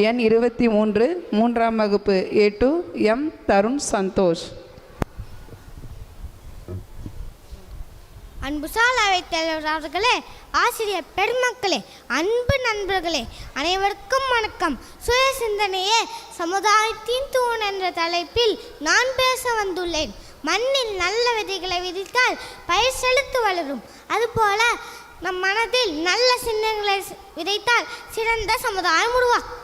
எண் 23 மூன்றாம் வகுப்பு A2 M தருண் சந்தோஷ். அன்புசால் அவைத்தலைவர் அவர்களே, ஆசிரியர் பெருமக்களே, அன்பு நண்பர்களே, அனைவருக்கும் வணக்கம். சுய சிந்தனையே சமுதாயத்தின் தூண் என்ற தலைப்பில் நான் பேச வந்துள்ளேன். மண்ணில் நல்ல விதைகளை விதித்தால் பயிர் செழித்து வளரும். அதுபோல நம் மனதில் நல்ல சிந்தனைகளை விதைத்தால் சிறந்த சமுதாயம் உருவாகும்.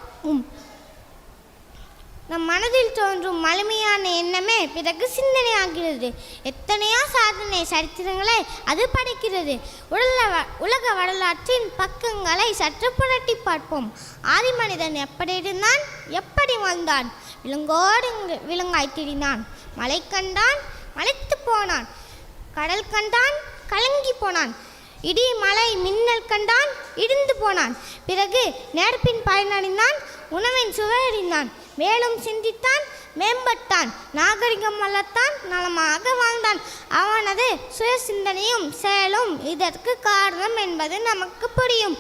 நம் மனதில் தோன்றும் மலிமையான எண்ணமே பிறகு சிந்தனையாகிறது. எத்தனையோ சாதனை சரித்திரங்களை அது படைக்கிறது. உலக வரலாற்றின் பக்கங்களை சற்று புரட்டி பார்ப்போம். ஆதி மனிதன் எப்படி இருந்தான், எப்படி வாழ்ந்தான்? விலங்கோடு விலங்காய் திரிந்தான். மலை கண்டான், மலைத்து போனான். கடல் கண்டான், கலங்கி போனான். இடி மலை மின்னல் கண்டான், இடிந்து போனான். பிறகு நேர்பின் பயனடைந்தான், உணவின் சுவையறிந்தான். மேலும் சிந்தித்தான், மேம்பட்டான். நாகரிகம் வளர்த்தான், நலமாக வாழ்ந்தான். அவனது சுய சிந்தனையும் செயலும் இதற்கு காரணம் என்பது நமக்கு புரியும்.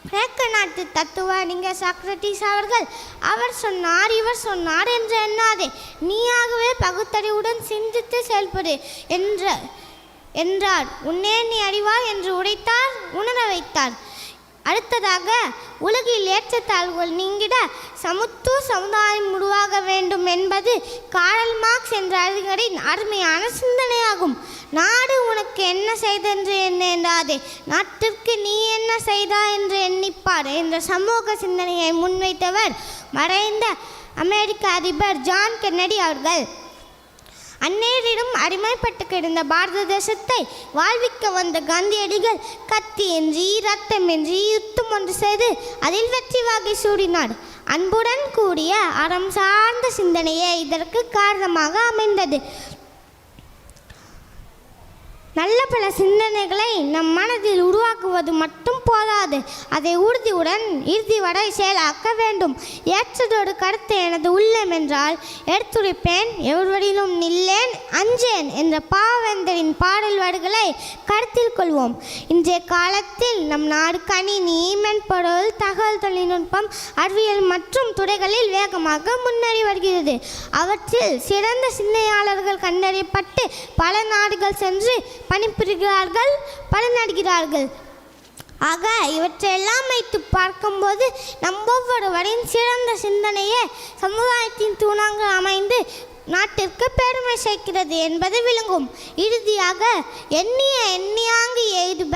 கிரேக்க நாட்டு தத்துவ அறிஞர் சாக்ரட்டிஸ் அவர்கள் அவர் சொன்னார், இவர் சொன்னார் என்று எண்ணாதே, நீயாகவே பகுத்தறிவுடன் சிந்தித்து செயல்படு என்றார். உன்னே நீ அறிவாய் என்று உரைத்தார், உணர வைத்தார். அடுத்ததாக, உலகில் ஏற்றத்தாழ்வுகள் நீங்கிட சமத்துவ சமுதாயம் உருவாக வேண்டும் என்பது கார்ல் மார்க்ஸ் என்ற அறிஞரின் அருமையான சிந்தனையாகும். நாடு உனக்கு என்ன செய்தென்று எண்ணாதே, நாட்டிற்கு நீ என்ன செய்தாய் என்று எண்ணிப்பார் என்ற சமூக சிந்தனையை முன்வைத்தவர் மறைந்த அமெரிக்க அதிபர் ஜான் கென்னடி அவர்கள். அந்நேரிடம் அடிமைப்பட்டு கிடந்த பாரத தேசத்தை வாழ்விக்க வந்த காந்தியடிகள் கத்தியின்றி இரத்தமின்றி யுத்தம் ஒன்று செய்து அதில் வெற்றி வாகை சூடினார். அன்புடன் கூடிய அறம் சார்ந்த சிந்தனையே இதற்கு காரணமாக அமைந்தது. நல்ல பல சிந்தனைகளை நம் மனதில் உருவாக்குவது மட்டும் போதாது, அதை உறுதியுடன் இறுதி வரை செயலாக்க வேண்டும். ஏற்றதோடு கருத்து எனது உள்ளம் என்றால் எடுத்துரைப்பேன், எவர்வழியிலும் நில்லேன் அஞ்சேன் என்ற பாவேந்தரின் பாடல் வரிகளை கருத்தில் கொள்வோம். இன்றைய காலத்தில் நம் நாடு கணினி, மென்பொருள், தகவல் தொழில்நுட்பம், அறிவியல் மற்றும் துறைகளில் வேகமாக முன்னேறி வருகிறது. அவற்றில் சிறந்த சிந்தனையாளர்கள் கண்டறியப்பட்டு பல நாடுகள் சென்று பணிபுரிகிறார்கள், பலனடைகிறார்கள். ஆக இவற்றையெல்லாம் வைத்து பார்க்கும்போது நம் ஒவ்வொருவரின் சிறந்த சிந்தனையே சமுதாயத்தின் தூணாக அமைந்து நாட்டிற்கு பெருமை சேர்க்கிறது என்பது விளங்கும். இறுதியாக, எண்ணியாங்கு எய்துப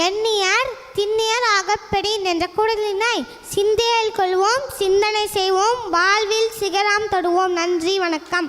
எண்ணியார் திண்ணியர் ஆகப்பெறின் என்ற குரலினை சிந்தையில் கொள்வோம், சிந்தனை செய்வோம், வாழ்வில் சிகரம் தொடுவோம். நன்றி, வணக்கம்.